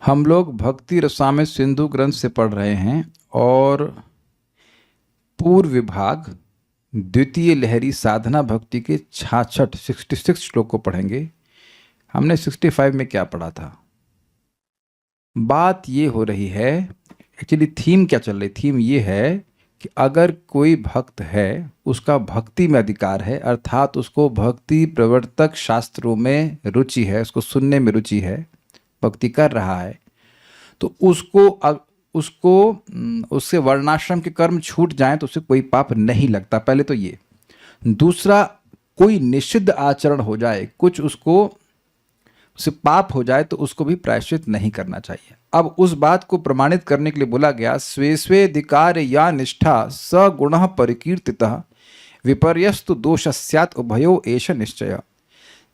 हम लोग भक्ति रसामृत सिंधु ग्रंथ से पढ़ रहे हैं और पूर्व विभाग द्वितीय लहरी साधना भक्ति के 66 श्लोक को पढ़ेंगे। हमने 65 में क्या पढ़ा था? बात ये हो रही है, एक्चुअली थीम क्या चल रही? थीम ये है कि अगर कोई भक्त है, उसका भक्ति में अधिकार है, अर्थात उसको भक्ति प्रवर्तक शास्त्रों में रुचि है, उसको सुनने में रुचि है, भक्ति कर रहा है, तो उसको उससे वर्णाश्रम के कर्म छूट जाएं तो उसे कोई पाप नहीं लगता। पहले तो ये। दूसरा, कोई निषिद्ध आचरण हो जाए, कुछ उससे पाप हो जाए तो उसको भी प्रायश्चित नहीं करना चाहिए। अब उस बात को प्रमाणित करने के लिए बोला गया, स्वे स्वे अधिकार या निष्ठा स गुणः परिकीर्तितः विपर्यस्तु दोष स्यात् उभयो एष निश्चय।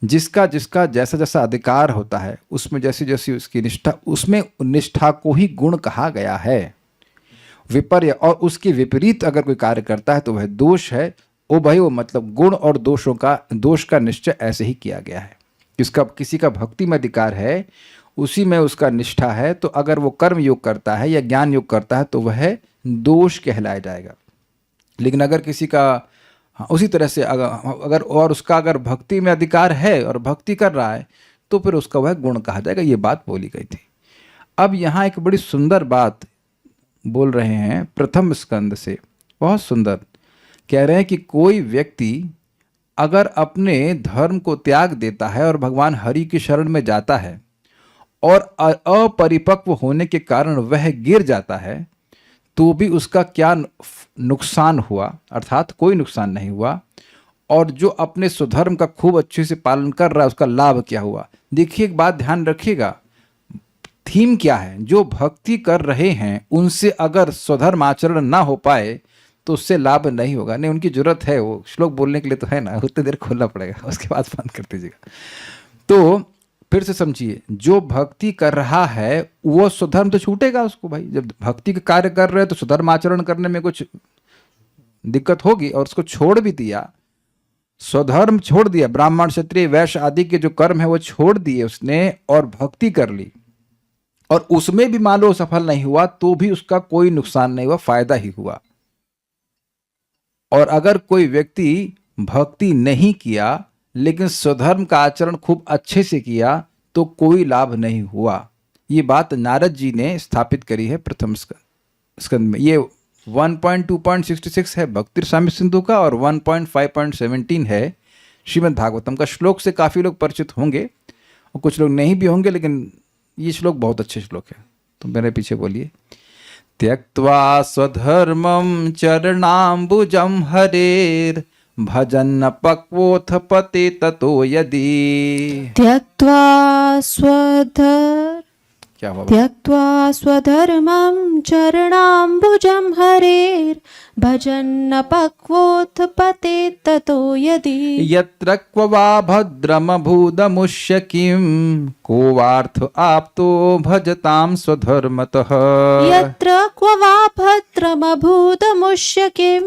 जिसका जिसका जैसा जैसा अधिकार होता है, उसमें जैसी जैसी उसकी निष्ठा, उसमें निष्ठा को ही गुण कहा गया है। विपर्य और उसके विपरीत अगर कोई कार्य करता है तो वह दोष है। उभयो मतलब गुण और दोष का निश्चय ऐसे ही किया गया है। किसी का भक्ति में अधिकार है, उसी में उसका निष्ठा है, तो अगर वो कर्म योग करता है या ज्ञान योग करता है तो वह दोष कहलाया जाएगा। लेकिन अगर किसी का उसी तरह से अगर भक्ति में अधिकार है और भक्ति कर रहा है तो फिर उसका वह गुण कहा जाएगा। ये बात बोली गई थी। अब यहाँ एक बड़ी सुंदर बात बोल रहे हैं प्रथम स्कंद से, बहुत सुंदर। कह रहे हैं कि कोई व्यक्ति अगर अपने धर्म को त्याग देता है और भगवान हरि की शरण में जाता है और अपरिपक्व होने के कारण वह गिर जाता है, तो भी उसका क्या नुकसान हुआ? अर्थात कोई नुकसान नहीं हुआ। और जो अपने स्वधर्म का खूब अच्छे से पालन कर रहा है, उसका लाभ क्या हुआ? देखिए, एक बात ध्यान रखिएगा, थीम क्या है? जो भक्ति कर रहे हैं उनसे अगर स्वधर्म आचरण ना हो पाए तो उससे लाभ नहीं होगा। नहीं, उनकी जरूरत है, वो श्लोक बोलने के लिए तो है ना, उतनी देर खोलना पड़ेगा, उसके बाद बंद कर दीजिएगा। तो फिर से समझिए, जो भक्ति कर रहा है वो स्वधर्म तो छूटेगा उसको। भाई, जब भक्ति का कार्य कर रहे हैं तो स्वधर्म आचरण करने में कुछ दिक्कत होगी, और उसको छोड़ भी दिया, स्वधर्म छोड़ दिया, ब्राह्मण क्षत्रिय वैश्य आदि के जो कर्म है वो छोड़ दिए उसने और भक्ति कर ली, और उसमें भी मान लो सफल नहीं हुआ तो भी उसका कोई नुकसान नहीं हुआ, फायदा ही हुआ। और अगर कोई व्यक्ति भक्ति नहीं किया लेकिन स्वधर्म का आचरण खूब अच्छे से किया तो कोई लाभ नहीं हुआ। ये बात नारद जी ने स्थापित करी है प्रथम स्कंद में। ये 1.2.66 है भक्ति रसामृत सिंधु का और 1.5.17 है श्रीमद् भागवतम का। श्लोक से काफ़ी लोग परिचित होंगे और कुछ लोग नहीं भी होंगे, लेकिन ये श्लोक बहुत अच्छे श्लोक है, तो मेरे पीछे बोलिए। त्यक्त्वा स्वधर्मं चरणाम्बुजं हरेर भजन पक्वोऽथ पते ततो यदि। त्यक्त्वा स्वधर्मं चरणाम्बुजं हरेर् भजन पक्वोऽथ पते ततो यदि। यत्र क्व वा भद्रमभूदमुष्य किं को वार्थ आप्तो भजतां स्वधर्मतः। यत्र क्व वा भद्रमभूदमुष्य किं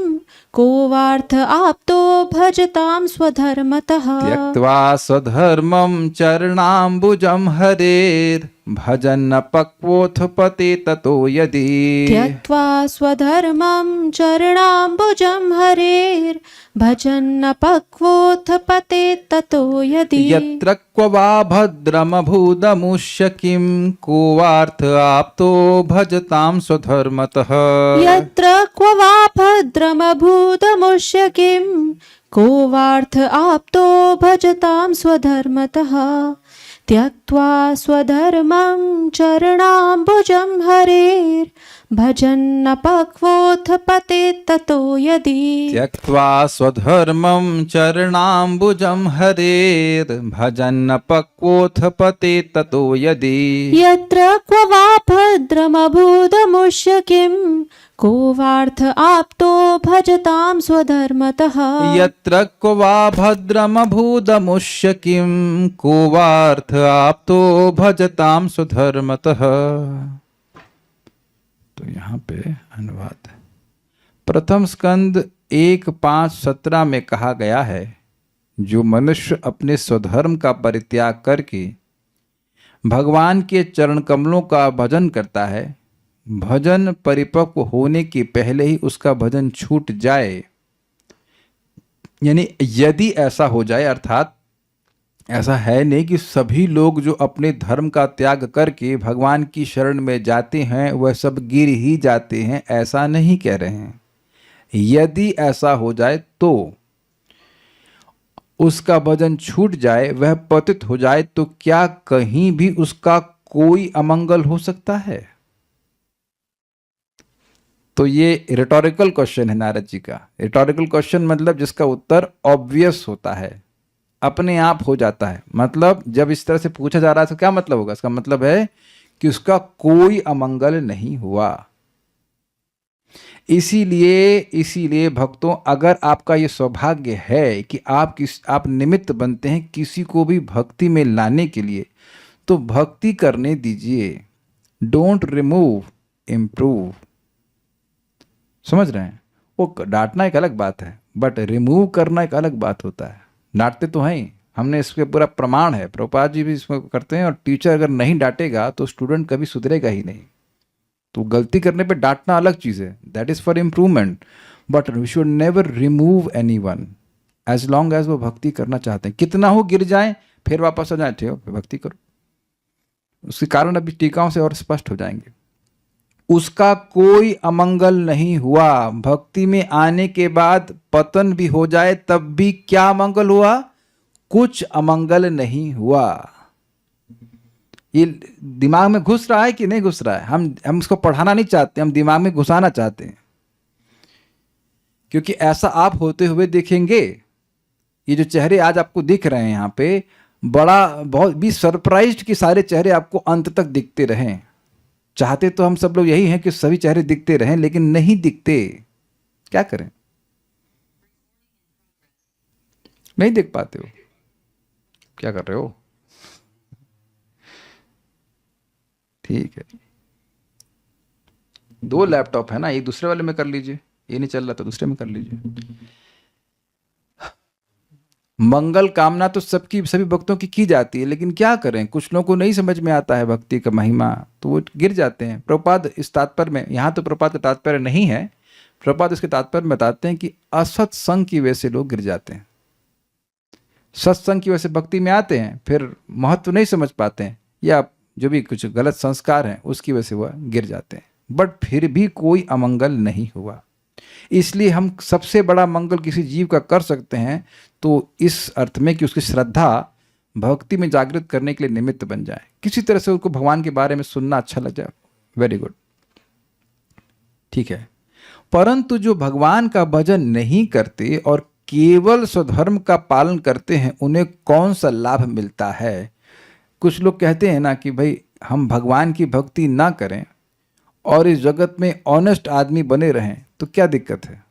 को वार्थ आप्तो भजतां स्वधर्मतः। त्यक्त्वा स्वधर्मं चरणाम्बुजं हरेर् भजन पक्वोऽथ पते ततो यदि। त्यक्त्वा स्वधर्मं चरणाम्बुजं हरेर् भजन पक्वोऽथ पते ततो यदि। यत्र क्व वा भद्रमभूदमुष्य किं को वार्थ आप्तो भजतां स्वधर्मतः। यत्र क्व वा भद्रमभूदमुष्य किं को वार्थ आप्तो भजतां स्वधर्मतः। त्यक्त्वा स्वधर्मं चरणाम्बुजं हरेर् भजन पक्वोऽथ पते ततो यदि। त्यक्त्वा स्वधर्मं चरणाम्बुजं हरेर् भजन पक्वोऽथ पते ततो यदि। यत्र क्व वा भद्रमभूदमुष्य किं को वार्थ आप्तो भजतां स्वधर्मतः। यत्र क्व वा भद्रमभूदमुष्य किं को वार्थ आप्तो भजतां स्वधर्मतः। तो यहाँ पे अनुवाद प्रथम स्कंद 1:5-17 में कहा गया है, जो मनुष्य अपने स्वधर्म का परित्याग करके भगवान के चरण कमलों का भजन करता है, भजन परिपक्व होने के पहले ही उसका भजन छूट जाए, यानी यदि ऐसा हो जाए, अर्थात ऐसा है नहीं कि सभी लोग जो अपने धर्म का त्याग करके भगवान की शरण में जाते हैं वह सब गिर ही जाते हैं, ऐसा नहीं कह रहे हैं। यदि ऐसा हो जाए तो उसका भजन छूट जाए, वह पतित हो जाए, तो क्या कहीं भी उसका कोई अमंगल हो सकता है? तो ये रिटोरिकल क्वेश्चन है नारद जी का। रिटोरिकल क्वेश्चन मतलब जिसका उत्तर ऑब्वियस होता है, अपने आप हो जाता है। मतलब जब इस तरह से पूछा जा रहा है तो क्या मतलब होगा? इसका मतलब है कि उसका कोई अमंगल नहीं हुआ। इसीलिए भक्तों, अगर आपका ये सौभाग्य है कि आप निमित्त बनते हैं किसी को भी भक्ति में लाने के लिए, तो भक्ति करने दीजिए। Don't remove, improve. समझ रहे हैं? वो डांटना एक अलग बात है, बट रिमूव करना एक अलग बात होता है। डांटते तो हैं ही, हमने इसके पूरा प्रमाण है, प्रभुपाद जी भी इसमें करते हैं। और टीचर अगर नहीं डांटेगा तो स्टूडेंट कभी सुधरेगा ही नहीं। तो गलती करने पे डांटना अलग चीज़ है, that is for improvement, but we should never remove anyone as long as वो भक्ति करना चाहते हैं। कितना हो गिर जाएं फिर वापस आ जाए, ठीक है भक्ति करो। उसके कारण अभी टीकाओं से और स्पष्ट हो जाएंगे। उसका कोई अमंगल नहीं हुआ। भक्ति में आने के बाद पतन भी हो जाए तब भी क्या अमंगल हुआ? कुछ अमंगल नहीं हुआ। ये दिमाग में घुस रहा है कि नहीं घुस रहा है? हम इसको पढ़ाना नहीं चाहते, हम दिमाग में घुसाना चाहते हैं, क्योंकि ऐसा आप होते हुए देखेंगे। ये जो चेहरे आज आपको दिख रहे हैं यहाँ पे, बहुत भी सरप्राइज्ड कि सारे चेहरे आपको अंत तक दिखते रहें। चाहते तो हम सब लोग यही हैं कि सभी चेहरे दिखते रहें, लेकिन नहीं दिखते। क्या करें? नहीं देख पाते हो। क्या कर रहे हो? ठीक है, 2 लैपटॉप है ना, एक दूसरे वाले में कर लीजिए, ये नहीं चल रहा तो दूसरे में कर लीजिए। मंगल कामना तो सभी भक्तों की जाती है, लेकिन क्या करें, कुछ लोगों को नहीं समझ में आता है भक्ति का महिमा, तो वो गिर जाते हैं। प्रभुपाद इस तात्पर्य में, यहाँ तो प्रभुपाद का तात्पर्य नहीं है, प्रभुपाद इसके तात्पर्य में बताते हैं कि असत्संग की वजह से लोग गिर जाते हैं। सत्संग की वजह से भक्ति में आते हैं, फिर महत्व नहीं समझ पाते हैं, या जो भी कुछ गलत संस्कार हैं उसकी वजह से वह गिर जाते हैं। बट फिर भी कोई अमंगल नहीं हुआ। इसलिए हम सबसे बड़ा मंगल किसी जीव का कर सकते हैं तो इस अर्थ में कि उसकी श्रद्धा भक्ति में जागृत करने के लिए निमित्त बन जाए, किसी तरह से उसको भगवान के बारे में सुनना अच्छा लग जाए, वेरी गुड, ठीक है। परंतु जो भगवान का भजन नहीं करते और केवल स्वधर्म का पालन करते हैं, उन्हें कौन सा लाभ मिलता है? कुछ लोग कहते हैं ना कि भाई हम भगवान की भक्ति ना करें और इस जगत में ऑनेस्ट आदमी बने रहें तो क्या दिक्कत है?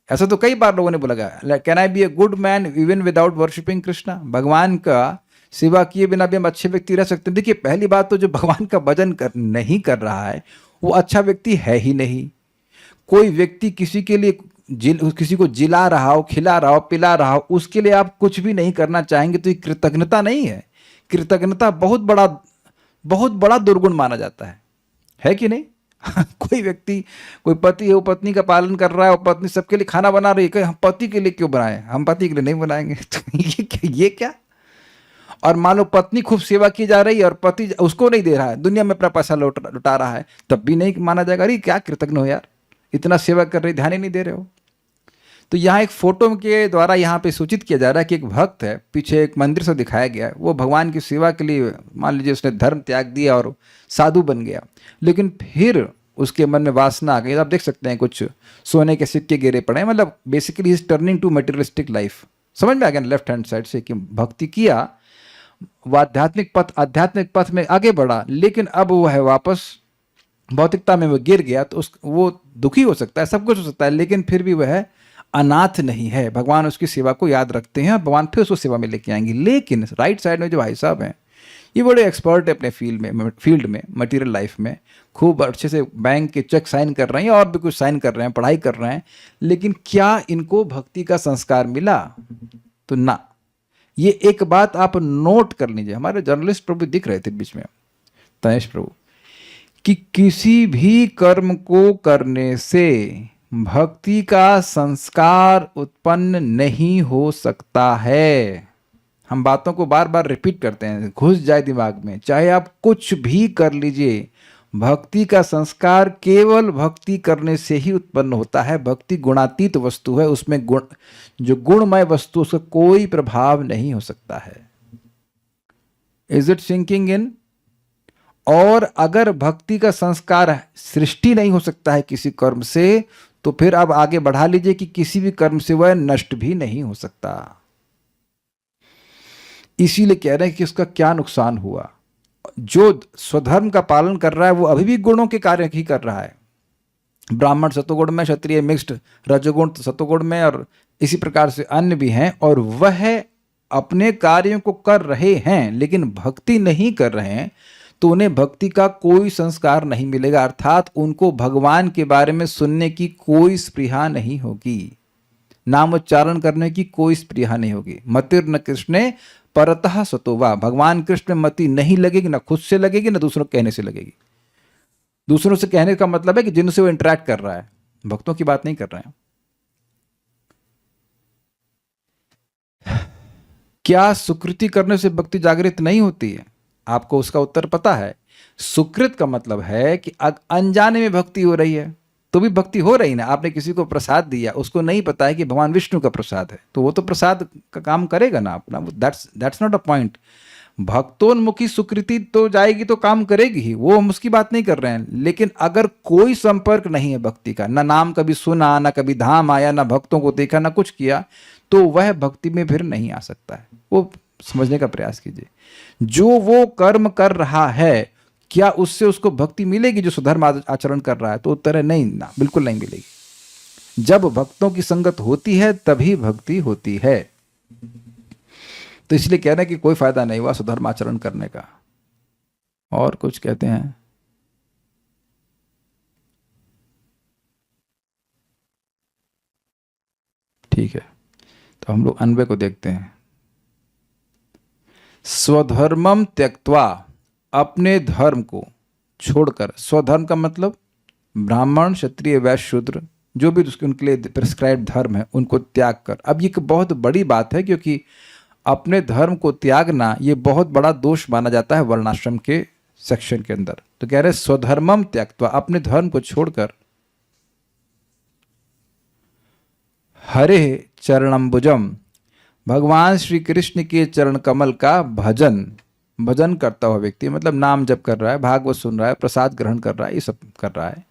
ऐसा तो कई बार लोगों ने बोला, can I be a good man even without worshipping Krishna? भगवान का सेवा किए बिना भी हम अच्छे व्यक्ति रह सकते हैं। देखिए, पहली बात तो जो भगवान का भजन नहीं कर रहा है वो अच्छा व्यक्ति है ही नहीं। कोई व्यक्ति किसी के लिए किसी को जिला रहा हो, खिला रहा हो, पिला रहा हो, उसके लिए आप कुछ भी नहीं करना चाहेंगे तो ये कृतज्ञता नहीं है। कृतज्ञता बहुत बड़ा दुर्गुण माना जाता है कि नहीं? कोई व्यक्ति, कोई पति है, वो पत्नी का पालन कर रहा है, वो पत्नी सबके लिए खाना बना रही है, हम पति के लिए क्यों बनाएं? हम पति के लिए नहीं बनाएंगे। तो ये क्या? और मान लो पत्नी खूब सेवा की जा रही है और पति उसको नहीं दे रहा है, दुनिया में अपना पैसा लुटा रहा है, तब भी नहीं माना जाएगा? अरे क्या कृतज्ञ हो यार, इतना सेवा कर रही, ध्यान ही नहीं दे रहे हो। तो यहाँ एक फोटो के द्वारा यहाँ पे सूचित किया जा रहा है कि एक भक्त है, पीछे एक मंदिर से दिखाया गया है, वो भगवान की सेवा के लिए मान लीजिए उसने धर्म त्याग दिया और साधु बन गया, लेकिन फिर उसके मन में वासना आ गई। आप देख सकते हैं कुछ सोने के सिक्के गिरे पड़े हैं, मतलब basically is turning to materialistic life. समझ में आ गया लेफ्ट हैंड साइड से कि भक्ति किया, वो आध्यात्मिक पथ में आगे बढ़ा, लेकिन अब वो है वापस भौतिकता में वो गिर गया। तो वो दुखी हो सकता है, सब कुछ हो सकता है, लेकिन फिर भी वह अनाथ नहीं है। भगवान उसकी सेवा को याद रखते हैं और भगवान फिर उसको सेवा में लेके आएंगे। लेकिन राइट साइड में जो भाई साहब हैं, ये बड़े एक्सपर्ट है अपने फील्ड में मटेरियल लाइफ में, खूब अच्छे से बैंक के चेक साइन कर रहे हैं और भी कुछ साइन कर रहे हैं, पढ़ाई कर रहे हैं, लेकिन क्या इनको भक्ति का संस्कार मिला? तो ना। ये एक बात आप नोट कर लीजिए, हमारे जर्नलिस्ट प्रभु दिख रहे थे बीच में, तनेश प्रभु, कि किसी भी कर्म को करने से भक्ति का संस्कार उत्पन्न नहीं हो सकता है। हम बातों को बार बार रिपीट करते हैं, घुस जाए दिमाग में। चाहे आप कुछ भी कर लीजिए, भक्ति का संस्कार केवल भक्ति करने से ही उत्पन्न होता है। भक्ति गुणातीत वस्तु है, उसमें जो गुणमय वस्तु, उसका कोई प्रभाव नहीं हो सकता है। Is it sinking in? और अगर भक्ति का संस्कार सृष्टि नहीं हो सकता है किसी कर्म से, तो फिर अब आगे बढ़ा लीजिए कि किसी भी कर्म से वह नष्ट भी नहीं हो सकता। इसीलिए कह रहे हैं कि उसका क्या नुकसान हुआ। जो स्वधर्म का पालन कर रहा है वो अभी भी गुणों के कार्य ही कर रहा है। ब्राह्मण सतोगुण में, क्षत्रिय मिक्स्ड रजोगुण सतोगुण में, और इसी प्रकार से अन्य भी हैं, और वह अपने कार्यों को कर रहे हैं लेकिन भक्ति नहीं कर रहे हैं, तो उन्हें भक्ति का कोई संस्कार नहीं मिलेगा। अर्थात उनको भगवान के बारे में सुनने की कोई स्पृहा नहीं होगी, नाम उच्चारण करने की कोई स्पृहा नहीं होगी। मतिर् न कृष्णे परतः सतोवा, भगवान कृष्ण में मति नहीं लगेगी, ना खुद से लगेगी, ना दूसरों के कहने से लगेगी। दूसरों से कहने का मतलब है कि जिनसे वो इंटरेक्ट कर रहा है, भक्तों की बात नहीं कर रहे हैं। क्या सुकृति करने से भक्ति जागृत नहीं होती है? आपको उसका उत्तर पता है। सुकृत का मतलब है कि अनजाने में भक्ति हो रही है, तो भी भक्ति हो रही ना। आपने किसी को प्रसाद दिया, उसको नहीं पता है कि भगवान विष्णु का प्रसाद है, तो वो तो प्रसाद का काम करेगा ना अपना। That's not a point. भक्तोन्मुखी सुकृति तो जाएगी तो काम करेगी ही, वो हम उसकी बात नहीं कर रहे हैं। लेकिन अगर कोई संपर्क नहीं है भक्ति का, ना नाम कभी सुना, ना कभी धाम आया, ना भक्तों को देखा, ना कुछ किया, तो वह भक्ति में फिर नहीं आ सकता है। वो समझने का प्रयास कीजिए। जो वो कर्म कर रहा है, क्या उससे उसको भक्ति मिलेगी जो सुधर्म आचरण कर रहा है? तो उत्तर है नहीं, ना, बिल्कुल नहीं मिलेगी। जब भक्तों की संगत होती है तभी भक्ति होती है। तो इसलिए कह रहे हैं कि कोई फायदा नहीं हुआ सुधर्म आचरण करने का। और कुछ कहते हैं? ठीक है, तो हम लोग अन्वय को देखते हैं। स्वधर्मम त्यक्त्वा, अपने धर्म को छोड़कर। स्वधर्म का मतलब ब्राह्मण, क्षत्रिय, वैश्य, शूद्र, जो भी उनके लिए प्रिस्क्राइब धर्म है, उनको त्याग कर। अब ये एक बहुत बड़ी बात है, क्योंकि अपने धर्म को त्यागना ये बहुत बड़ा दोष माना जाता है वर्णाश्रम के सेक्शन के अंदर। तो कह रहे स्वधर्मम त्यक्त्वा, अपने धर्म को छोड़कर। हरे चरणम्बुजम, भगवान श्री कृष्ण के चरण कमल का भजन करता हुआ व्यक्ति, मतलब नाम जप कर रहा है, भागवत सुन रहा है, प्रसाद ग्रहण कर रहा है, ये सब कर रहा है।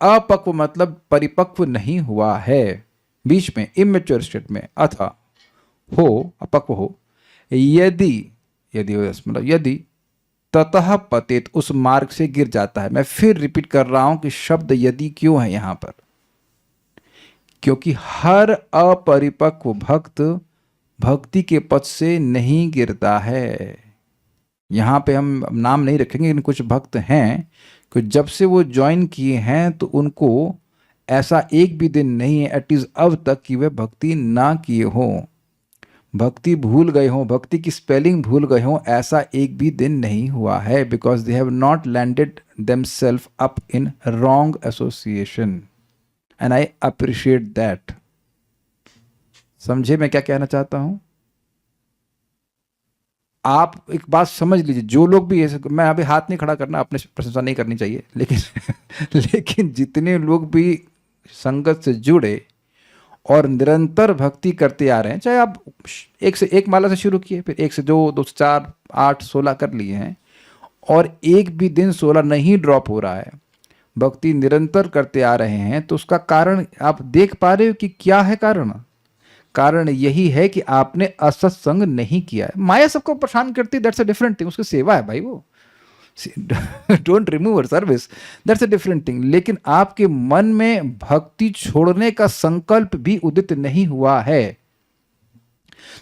अपक्व मतलब परिपक्व नहीं हुआ है, बीच में, इमेच्योर स्टेट में। अथा हो, अपक्व हो। यदि ततः पतित, उस मार्ग से गिर जाता है। मैं फिर रिपीट कर रहा हूं कि शब्द यदि क्यों है यहां पर, क्योंकि हर अपरिपक्व भक्त भक्ति के पथ से नहीं गिरता है। यहाँ पे हम नाम नहीं रखेंगे, लेकिन कुछ भक्त हैं कि जब से वो ज्वाइन किए हैं तो उनको ऐसा एक भी दिन नहीं है एटलीस्ट अब तक कि वे भक्ति ना किए हों, भक्ति भूल गए हों, भक्ति की स्पेलिंग भूल गए हों, ऐसा एक भी दिन नहीं हुआ है। Because they have not landed themselves up in wrong association, and I appreciate that. समझे मैं क्या कहना चाहता हूं? आप एक बात समझ लीजिए, जो लोग भी ऐसे, मैं अभी हाथ नहीं खड़ा करना, अपने प्रशंसा नहीं करनी चाहिए, लेकिन जितने लोग भी संगत से जुड़े और निरंतर भक्ति करते आ रहे हैं, चाहे आप एक से एक माला से शुरू किए, फिर एक से 2, 2 से 4, 8, 16 कर लिए हैं, और एक भी दिन 16 नहीं ड्रॉप हो रहा है, भक्ति निरंतर करते आ रहे हैं, तो उसका कारण आप देख पा रहे हो कि क्या है कारण? कारण यही है कि आपने असत्संग नहीं किया है। माया सबको परेशान करती है, दैट्स अ डिफरेंट थिंग, उसकी सेवा है भाई वो, don't remove her service, that's a different thing. लेकिन आपके मन में भक्ति छोड़ने का संकल्प भी उदित नहीं हुआ है,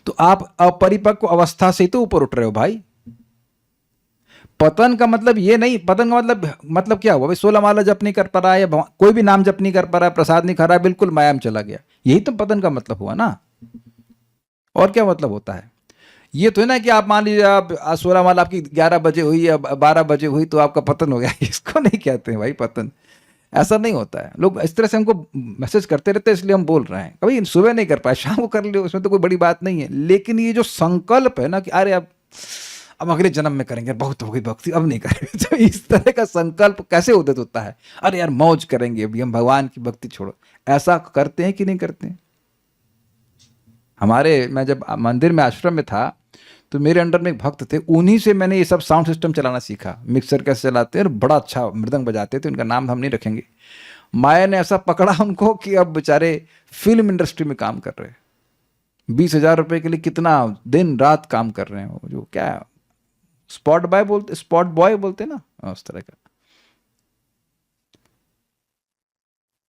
तो आप अपरिपक्व अवस्था से तो ऊपर उठ रहे हो भाई। पतन का मतलब ये नहीं, पतन का मतलब क्या हुआ भाई? 16 माला जप नहीं कर पा रहा है, या कोई भी नाम जप नहीं कर पा रहा है, प्रसाद नहीं खा रहा है, बिल्कुल माया में चला गया, यही तो पतन का मतलब हुआ ना। और क्या मतलब होता है? ये तो है ना कि आप मान लीजिए आप आज 16 माल आपकी 11 बजे हुई या 12 बजे हुई तो आपका पतन हो गया। इसको नहीं कहते हैं भाई पतन। ऐसा नहीं होता है। लोग इस तरह से हमको मैसेज करते रहते हैं, इसलिए हम बोल रहे हैं। कभी सुबह नहीं कर पाए, शाम को कर लियो, उसमें तो कोई बड़ी बात नहीं है। लेकिन ये जो संकल्प है ना कि अरे अब अगले जन्म में करेंगे, बहुत हो गई भक्ति, अब नहीं करेंगे, तो इस तरह का संकल्प कैसे उदित होता है? अरे यार मौज करेंगे, अभी हम भगवान की भक्ति छोड़ो। ऐसा करते हैं कि नहीं करते हैं? मैं जब मंदिर में आश्रम में था तो मेरे अंडर में एक भक्त थे, उन्हीं से मैंने ये सब साउंड सिस्टम चलाना सीखा। मिक्सर कैसे चलाते हैं, और बड़ा अच्छा मृदंग बजाते थे, उनका नाम हम नहीं रखेंगे। माया ने ऐसा पकड़ा उनको कि अब बेचारे फिल्म इंडस्ट्री में काम कर रहे हैं। 20,000 रुपए के लिए कितना दिन रात काम कर रहे हैं। वो जो क्या स्पॉट बॉय बोलते हैं ना, उस तरह का।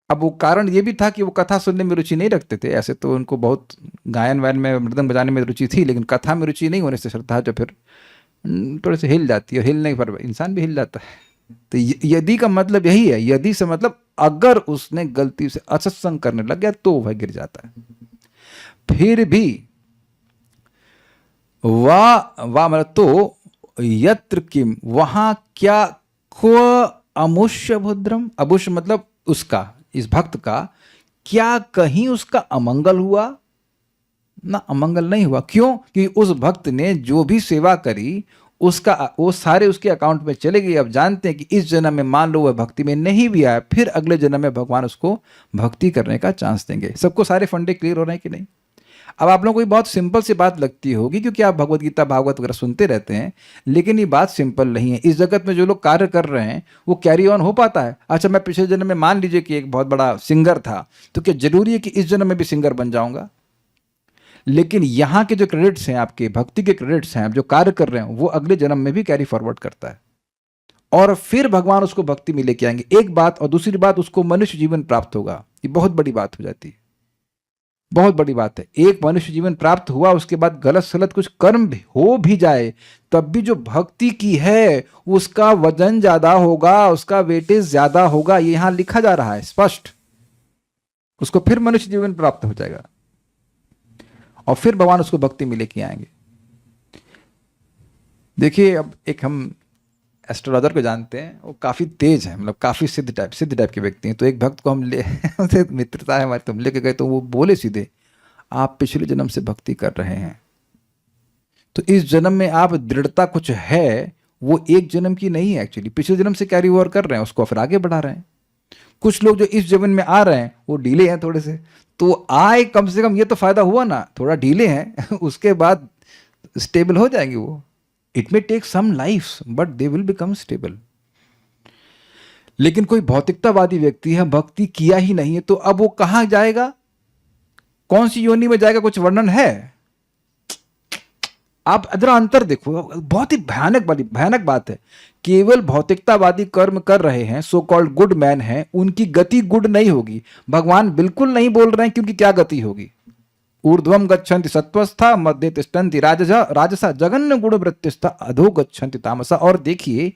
अब वो कारण ये भी था कि वो कथा सुनने में रुचि नहीं रखते थे। ऐसे तो उनको बहुत गायन वायन में, मृदंग बजाने में रुचि थी, लेकिन कथा में रुचि नहीं होने से श्रद्धा जो फिर थोड़े से हिल जाती है। हिलने पर इंसान भी हिल जाता है। तो यदि का मतलब यही है। यदि से मतलब अगर उसने गलती से असत्संग करने लग गया तो वह गिर जाता है। फिर भी वाह मतलब तो यत्र किम, वहां क्या, क्व अमुष्य भद्रम, अमुष्य मतलब उसका, इस भक्त का क्या कहीं उसका अमंगल हुआ? ना, अमंगल नहीं हुआ। क्यों? कि उस भक्त ने जो भी सेवा करी उसका वो सारे उसके अकाउंट में चले गए। अब जानते हैं कि इस जन्म में मान लो वह भक्ति में नहीं भी आया, फिर अगले जन्म में भगवान उसको भक्ति करने का चांस देंगे। सबको सारे फंडे क्लियर हो रहे हैं कि नहीं? अब आप लोगों को बहुत सिंपल सी बात लगती होगी क्योंकि आप भगवत गीता भागवत वगैरह सुनते रहते हैं, लेकिन ये बात सिंपल नहीं है। इस जगत में जो लोग कार्य कर रहे हैं वो कैरी ऑन हो पाता है? अच्छा, मैं पिछले जन्म में मान लीजिए कि एक बहुत बड़ा सिंगर था, तो क्या जरूरी है कि इस जन्म में भी सिंगर बन जाऊंगा? लेकिन यहाँ के जो क्रेडिट्स हैं, आपके भक्ति के क्रेडिट्स हैं, आप जो कार्य कर रहे हैं, वो अगले जन्म में भी कैरी फॉरवर्ड करता है, और फिर भगवान उसको भक्ति में लेके आएंगे। एक बात, और दूसरी बात, उसको मनुष्य जीवन प्राप्त होगा। ये बहुत बड़ी बात हो जाती है, बहुत बड़ी बात है। एक मनुष्य जीवन प्राप्त हुआ, उसके बाद गलत सलत कुछ कर्म भी हो भी जाए, तब भी जो भक्ति की है उसका वजन ज्यादा होगा, उसका वेटेज ज्यादा होगा। ये यहां लिखा जा रहा है स्पष्ट। उसको फिर मनुष्य जीवन प्राप्त हो जाएगा और फिर भगवान उसको भक्ति में लेके आएंगे। देखिए, अब एक हम एस्ट्रोलॉजर को जानते हैं, वो काफ़ी तेज है, मतलब काफ़ी सिद्ध टाइप के व्यक्ति हैं। तो एक भक्त को हम उनसे मित्रता है हमारी, तो हम लेके गए, तो वो बोले सीधे, आप पिछले जन्म से भक्ति कर रहे हैं, तो इस जन्म में आप दृढ़ता कुछ है, वो एक जन्म की नहीं है एक्चुअली, पिछले जन्म से कैरी ओवर कर रहे हैं, उसको फिर आगे बढ़ा रहे हैं। कुछ लोग जो इस जन्म में आ रहे हैं वो डीले हैं थोड़े से, तो आए कम से कम, ये तो फायदा हुआ ना, थोड़ा डीले हैं, उसके बाद स्टेबल हो जाएंगे वो। It may take some life but they will become stable. लेकिन कोई भौतिकतावादी व्यक्ति है, भक्ति किया ही नहीं है, तो अब वो कहां जाएगा, कौन सी योनि में जाएगा, कुछ वर्णन है? आप जरा अंतर देखो, बहुत ही भयानक बात है। केवल भौतिकतावादी कर्म कर रहे हैं, सो कॉल्ड गुड मैन है, उनकी गति गुड नहीं होगी। भगवान बिल्कुल नहीं बोल रहे हैं क्योंकि क्या गति होगी? ऊर्ध्वम गच्छन्ति सत्वस्था, मध्य तिष्ठन्ति राजसा, जगन्न गुण वृत्तिस्था, अधो गच्छन्ति तामसा। और देखिए,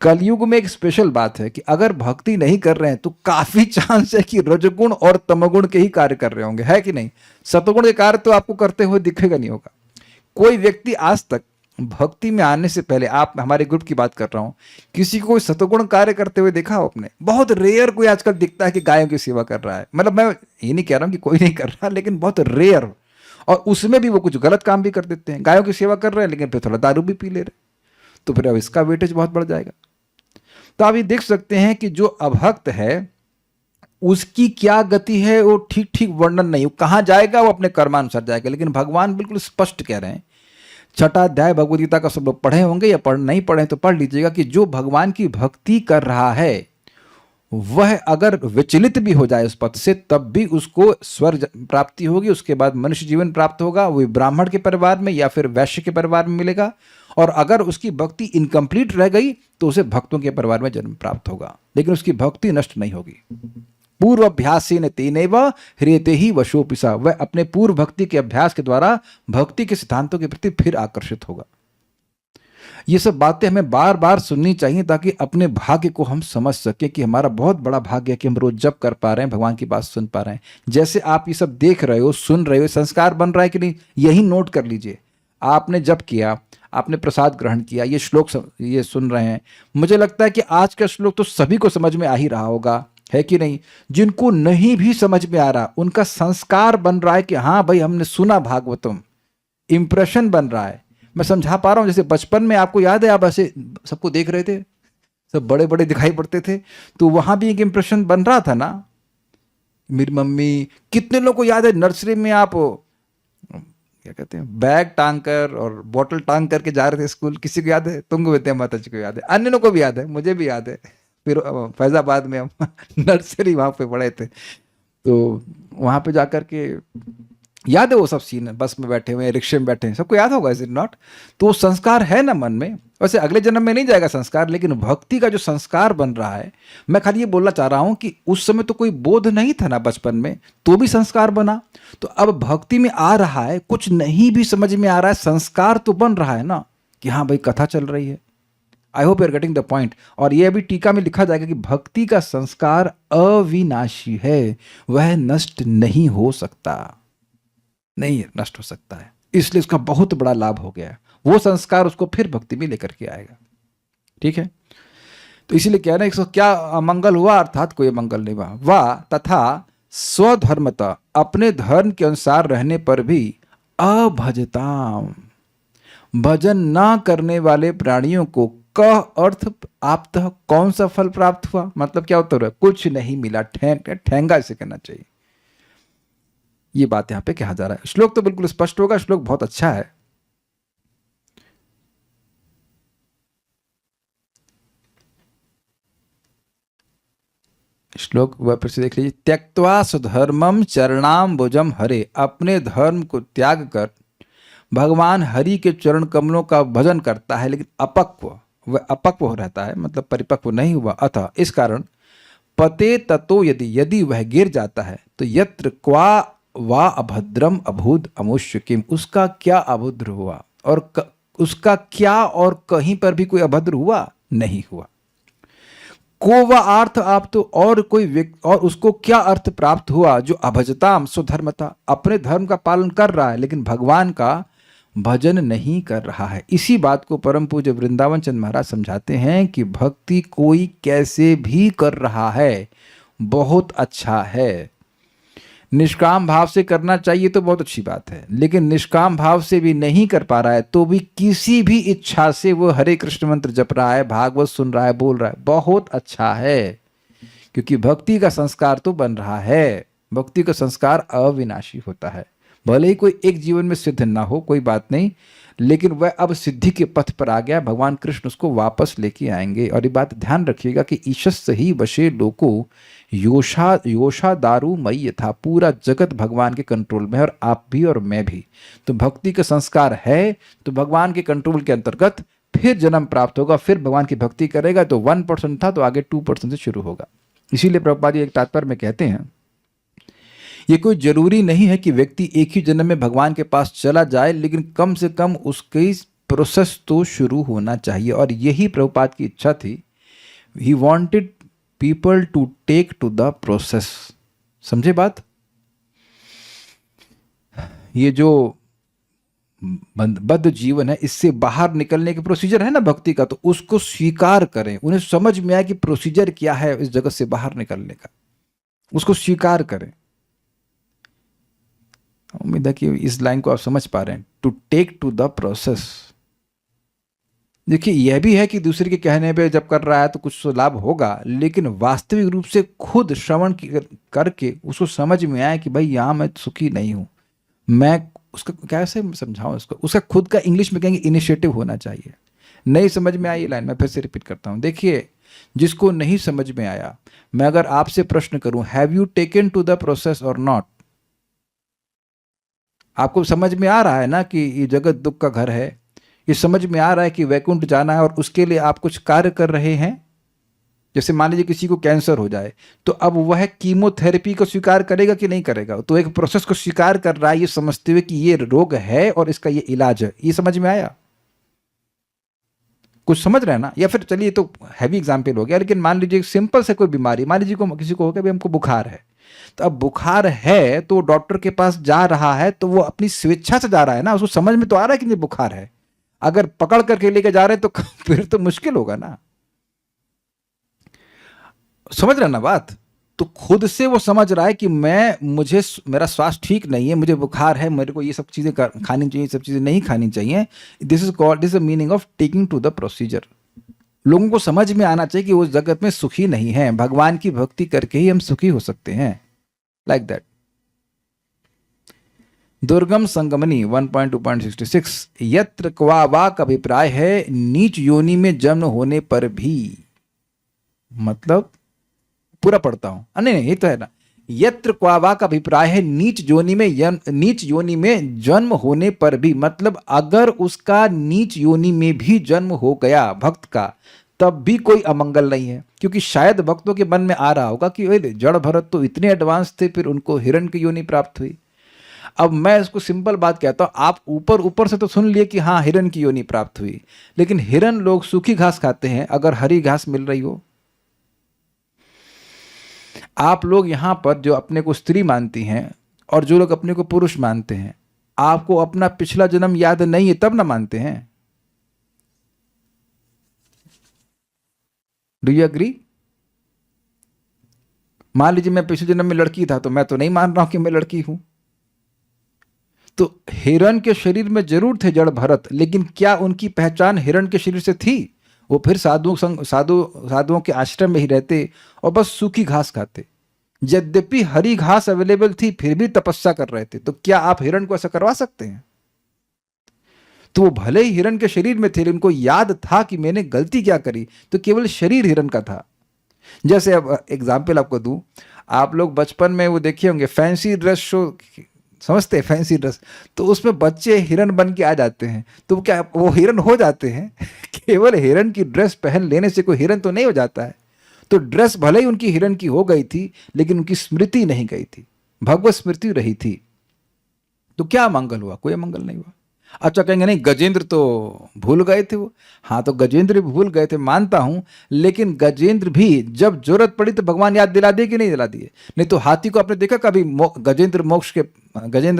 कलयुग में एक स्पेशल बात है कि अगर भक्ति नहीं कर रहे हैं तो काफी चांस है कि रजगुण और तमगुण के ही कार्य कर रहे होंगे, है कि नहीं? सतगुण के कार्य तो आपको करते हुए दिखेगा नहीं होगा। कोई व्यक्ति आज तक भक्ति में आने से पहले, आप हमारे ग्रुप की बात कर रहा हूं, किसी को सतगुण कार्य करते हुए देखा हो आपने? बहुत रेयर कोई आजकल दिखता है कि गायों की सेवा कर रहा है। मतलब मैं ये नहीं कह रहा हूं कि कोई नहीं कर रहा, लेकिन बहुत रेयर। और उसमें भी वो कुछ गलत काम भी कर देते हैं। गायों की सेवा कर रहे हैं लेकिन फिर थोड़ा दारू भी पी ले रहे, तो फिर अब इसका वेटेज बहुत बढ़ जाएगा। तो आप ये देख सकते हैं कि जो अभक्त है उसकी क्या गति है, वो ठीक ठीक वर्णन नहीं, वो कहां जाएगा, वो अपने कर्मानुसार जाएगा। लेकिन भगवान बिल्कुल स्पष्ट कह रहे हैं, छठा अध्याय भगवद गीता का सब लोग पढ़े होंगे, या नहीं पढ़े तो पढ़ लीजिएगा, कि जो भगवान की भक्ति कर रहा है वह अगर विचलित भी हो जाए उस पथ से, तब भी उसको स्वर्ग प्राप्ति होगी, उसके बाद मनुष्य जीवन प्राप्त होगा, वो ब्राह्मण के परिवार में या फिर वैश्य के परिवार में मिलेगा। और अगर उसकी भक्ति इनकम्प्लीट रह गई तो उसे भक्तों के परिवार में जन्म प्राप्त होगा, लेकिन उसकी भक्ति नष्ट नहीं होगी। पूर्व अभ्यासेन तेनैव ह्रियते ही वशोपिसा, वह अपने पूर्व भक्ति के अभ्यास के द्वारा भक्ति के सिद्धांतों के प्रति फिर आकर्षित होगा। ये सब बातें हमें बार बार सुननी चाहिए ताकि अपने भाग्य को हम समझ सकें कि हमारा बहुत बड़ा भाग्य है कि हम रोज जप कर पा रहे हैं, भगवान की बात सुन पा रहे हैं। जैसे आप ये सब देख रहे हो, सुन रहे हो, संस्कार बन रहा है कि नहीं, यही नोट कर लीजिए। आपने जप किया, आपने प्रसाद ग्रहण किया, ये श्लोक ये सुन रहे हैं, मुझे लगता है कि आज का श्लोक तो सभी को समझ में आ ही रहा होगा, है कि नहीं। जिनको नहीं भी समझ में आ रहा, उनका संस्कार बन रहा है कि हाँ भाई हमने सुना भागवतम, इंप्रेशन बन रहा है। मैं समझा पा रहा हूं, जैसे बचपन में आपको याद है आप ऐसे सबको देख रहे थे, सब बड़े बड़े दिखाई पड़ते थे, तो वहां भी एक इंप्रेशन बन रहा था ना। मेरी मम्मी, कितने लोगों को याद है नर्सरी में आप क्या कहते हैं, बैग टांग कर और बॉटल टांग करके जा रहे थे स्कूल, किसी को याद है? तुंग विद्या माता जी को याद है, अन्य लोगों को भी याद है, मुझे भी याद है। फिर फैजाबाद में हम नर्सरी वहां पे पढ़े थे, तो वहां पे जाकर के याद है वो सब सीन, बस में बैठे हुए, रिक्शे में बैठे हैं, सबको याद होगा, इज इट नॉट? तो वो संस्कार है ना मन में। वैसे अगले जन्म में नहीं जाएगा संस्कार, लेकिन भक्ति का जो संस्कार बन रहा है, मैं खाली ये बोलना चाह रहा हूं कि उस समय तो कोई बोध नहीं था ना बचपन में, तो भी संस्कार बना। तो अब भक्ति में आ रहा है, कुछ नहीं भी समझ में आ रहा है, संस्कार तो बन रहा है ना कि हाँ भाई कथा चल रही है। I hope you are getting the point. और ये अभी टीका में लिखा जाएगा कि भक्ति का संस्कार अविनाशी है, वह नष्ट नहीं हो सकता, नहीं नष्ट हो सकता है, इसलिए उसका बहुत बड़ा लाभ हो गया है। वो संस्कार उसको फिर भक्ति में लेकर के आएगा, ठीक है। तो इसीलिए कह रहे हैं इसको क्या अमंगल हुआ, अर्थात कोई अमंगल नहीं हुआ। वा तथा स्वधर्मता, अपने धर्म के अनुसार रहने पर भी अभजताम, भजन ना करने वाले प्राणियों को कह अर्थ आप कौन सा फल प्राप्त हुआ, मतलब क्या उत्तर है? कुछ नहीं मिला, ठेंगा इसे कहना चाहिए। ये बात यहां पे कहा जा रहा है। श्लोक तो बिल्कुल स्पष्ट होगा, श्लोक बहुत अच्छा है। श्लोक वह फिर से देख लीजिए। त्यक्त्वा स्वधर्मम चरणाम्बुजम हरे, अपने धर्म को त्याग कर भगवान हरि के चरण कमलों का भजन करता है, लेकिन अपक्व, वह अपक्व हो रहता है, मतलब परिपक्व नहीं हुआ। अतः इस कारण पते ततो यदि, यदि वह गिर जाता है तो यत्र क्वा वा अभद्रम अभूत अमुष्य किम, उसका क्या अभद्र हुआ, और उसका क्या और कहीं पर भी कोई अभद्र हुआ नहीं हुआ। को व अर्थ आप तो, और कोई व्यक्ति, और उसको क्या अर्थ प्राप्त हुआ जो अभजताम स्वधर्मता, अपने धर्म का पालन कर रहा है लेकिन भगवान का भजन नहीं कर रहा है। इसी बात को परम पूज्य वृंदावन चंद महाराज समझाते हैं कि भक्ति कोई कैसे भी कर रहा है बहुत अच्छा है, निष्काम भाव से करना चाहिए तो बहुत अच्छी बात है, लेकिन निष्काम भाव से भी नहीं कर पा रहा है तो भी किसी भी इच्छा से वो हरे कृष्ण मंत्र जप रहा है, भागवत सुन रहा है, बोल रहा है, बहुत अच्छा है, क्योंकि भक्ति का संस्कार तो बन रहा है। भक्ति का संस्कार अविनाशी होता है, भले ही कोई एक जीवन में सिद्ध ना हो, कोई बात नहीं, लेकिन वह अब सिद्धि के पथ पर आ गया, भगवान कृष्ण उसको वापस लेके आएंगे। और ये बात ध्यान रखिएगा कि ईशस्य ही वशे लोको योषा दारू मई था, पूरा जगत भगवान के कंट्रोल में है, और आप भी और मैं भी। तो भक्ति का संस्कार है तो भगवान के कंट्रोल के अंतर्गत फिर जन्म प्राप्त होगा, फिर भगवान की भक्ति करेगा। तो 1% था तो आगे 2% से शुरू होगा। इसीलिए प्रभुपाद जी एक तात्पर्य में कहते हैं, ये कोई जरूरी नहीं है कि व्यक्ति एक ही जन्म में भगवान के पास चला जाए, लेकिन कम से कम उसकी प्रोसेस तो शुरू होना चाहिए। और यही प्रभुपाद की इच्छा थी, he wanted people to take to the process. समझे बात? ये जो बद्ध जीवन है, इससे बाहर निकलने के प्रोसीजर है ना भक्ति का, तो उसको स्वीकार करें, उन्हें समझ में आए कि प्रोसीजर क्या है इस जगत से बाहर निकलने का, उसको स्वीकार करें। उम्मीद है कि इस लाइन को आप समझ पा रहे हैं, to take to the process. देखिए यह भी है कि दूसरे के कहने पे जब कर रहा है तो कुछ तो लाभ होगा, लेकिन वास्तविक रूप से खुद श्रवण करके उसको समझ में आए कि भाई यहाँ मैं सुखी नहीं हूँ, मैं उसका कैसे समझाऊं इसको, उसका खुद का इंग्लिश में कहेंगे इनिशिएटिव होना चाहिए। नहीं समझ में आई लाइन, मैं फिर से रिपीट करता हूँ। देखिए जिसको नहीं समझ में आया, मैं अगर आपसे प्रश्न करूं, have you taken to the process और नॉट, आपको समझ में आ रहा है ना कि ये जगत दुख का घर है, ये समझ में आ रहा है कि वैकुंठ जाना है, और उसके लिए आप कुछ कार्य कर रहे हैं। जैसे मान लीजिए किसी को कैंसर हो जाए, तो अब वह कीमोथेरेपी को स्वीकार करेगा कि नहीं करेगा? तो एक प्रोसेस को स्वीकार कर रहा है, ये समझते हुए कि ये रोग है और इसका ये इलाज है। ये समझ में आया? कुछ समझ रहे हैं ना? या फिर चलिए तो हैवी एग्जाम्पल हो गया, लेकिन मान लीजिए सिंपल से कोई बीमारी, मान लीजिए किसी को हो गया, हमको बुखार है, तो अब बुखार है तो डॉक्टर के पास जा रहा है तो वो अपनी स्वेच्छा से जा रहा है ना, उसको समझ में तो आ रहा है कि ये बुखार है। अगर पकड़ करके लेके जा रहे हैं तो फिर तो मुश्किल होगा ना। समझ रहे हैं ना बात? तो खुद से वो समझ रहा है कि मेरा स्वास्थ्य ठीक नहीं है, मुझे बुखार है, मेरे को ये सब चीजें खानी चाहिए, सब चीजें नहीं खानी चाहिए। This is the meaning of taking to the procedure. लोगों को समझ में आना चाहिए कि वो जगत में सुखी नहीं है, भगवान की भक्ति करके ही हम सुखी हो सकते हैं। Like that. दुर्गम संगमनी 1.2.66 यत्र क्वावाक अभिप्राय है नीच योनि में जन्म होने पर भी, मतलब पूरा पढ़ता हूं, नहीं ये तो है ना, यत्र क्वावा का अभिप्राय है नीच योनि में जन्म होने पर भी, मतलब अगर उसका नीच योनि में भी जन्म हो गया भक्त का, तब भी कोई अमंगल नहीं है। क्योंकि शायद भक्तों के मन में आ रहा होगा कि जड़ भरत तो इतने एडवांस थे, फिर उनको हिरण की योनि प्राप्त हुई। अब मैं इसको सिंपल बात कहता हूं, आप ऊपर ऊपर से तो सुन लिए कि हाँ हिरण की योनि प्राप्त हुई, लेकिन हिरण लोग सूखी घास खाते हैं अगर हरी घास मिल रही हो। आप लोग यहां पर जो अपने को स्त्री मानती हैं और जो लोग अपने को पुरुष मानते हैं, आपको अपना पिछला जन्म याद नहीं है तब ना मानते हैं। Do you agree? मान लीजिए मैं पिछले जन्म में लड़की था, तो मैं तो नहीं मान रहा हूं कि मैं लड़की हूं। तो हिरण के शरीर में जरूर थे जड़ भरत, लेकिन क्या उनकी पहचान हिरण के शरीर से थी? वो फिर साधुओं के आश्रम में ही रहते और बस सूखी घास खाते। यद्यपि हरी घास अवेलेबल थी, फिर भी तपस्या कर रहे थे। तो क्या आप हिरण को ऐसा करवा सकते हैं? तो वो भले ही हिरण के शरीर में थे, लेकिन उनको याद था कि मैंने गलती क्या करी, तो केवल शरीर हिरण का था। जैसे अब एग्जाम्पल आपको दूं, आप लोग बचपन में वो देखे होंगे फैंसी ड्रेस शो, समझते हैं फैंसी ड्रेस, तो उसमें बच्चे हिरण बन के आ जाते हैं, तो क्या वो हिरण हो जाते हैं? केवल हिरण की ड्रेस पहन लेने से कोई हिरण तो नहीं हो जाता है। तो ड्रेस भले ही उनकी हिरण की हो गई थी, लेकिन उनकी स्मृति नहीं गई थी, भगवत स्मृति रही थी। तो क्या मंगल हुआ? कोई मंगल नहीं हुआ। अच्छा कहेंगे नहीं गजेंद्र तो भूल गए थे वो। हाँ तो गजेंद्र भी भूल गए थे, मानता हूं, लेकिन गजेंद्र भी जब जरूरत पड़ी तो भगवान याद दिला दिए कि नहीं दिला दिए? नहीं तो हाथी को आपने देखा कभी गजेंद्र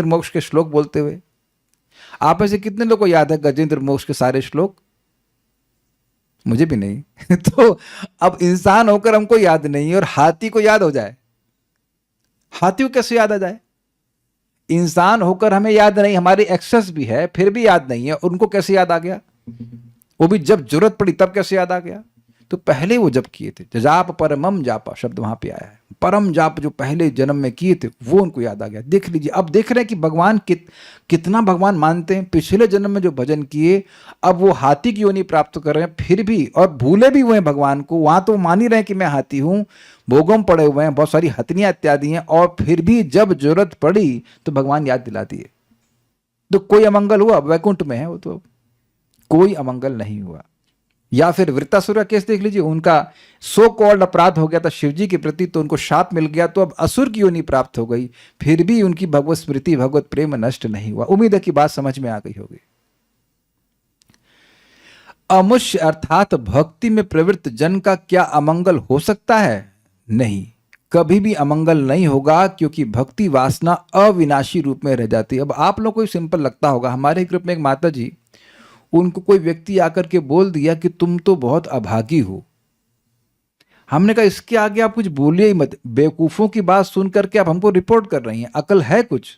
मोक्ष के श्लोक बोलते हुए? आप में से कितने लोगों को याद है गजेंद्र मोक्ष के सारे श्लोक? मुझे भी नहीं। तो अब इंसान होकर हमको याद नहीं और हाथी को याद हो जाए, हाथी को कैसे याद आ जाए? इंसान होकर हमें याद नहीं, हमारी एक्सेस भी है फिर भी याद नहीं है, और उनको कैसे याद आ गया? वो भी जब जरूरत पड़ी तब कैसे याद आ गया? तो पहले वो जब किए थे, जाप परमम जापा शब्द वहां पे आया है, परम जाप जो पहले जन्म में किए थे वो उनको याद आ गया। देख लीजिए, अब देख रहे हैं कि भगवान कितना भगवान मानते हैं। पिछले जन्म में जो भजन किए, अब वो हाथी की योनि प्राप्त कर रहे हैं फिर भी, और भूले भी हुए हैं भगवान को। वहां तो मान ही रहे हैं कि मैं हाथी हूं, भोगम पड़े हुए हैं, बहुत सारी हथनियां इत्यादि हैं, और फिर भी जब जरूरत पड़ी तो भगवान याद दिला दिए। तो कोई अमंगल हुआ? वैकुंठ में है वो, तो कोई अमंगल नहीं हुआ। या फिर वृत्तासुर का केस देख लीजिए, उनका सो कॉल्ड अपराध हो गया था शिवजी के प्रति, तो उनको शाप मिल गया, तो अब असुर की योनि प्राप्त हो गई, फिर भी उनकी भगवत स्मृति भगवत प्रेम नष्ट नहीं हुआ। उम्मीद है कि बात समझ में आ गई होगी। अमुष्य अर्थात भक्ति में प्रवृत्त जन का क्या अमंगल हो सकता है? नहीं, कभी भी अमंगल नहीं होगा, क्योंकि भक्ति वासना अविनाशी रूप में रह जाती है। अब आप लोग को सिंपल लगता होगा, हमारे ग्रुप में एक माता जी, उनको कोई व्यक्ति आकर के बोल दिया कि तुम तो बहुत अभागी हो। हमने कहा इसके आगे आप कुछ बोलिए ही मत, बेवकूफों की बात सुन करके आप हमको रिपोर्ट कर रही हैं, अकल है कुछ?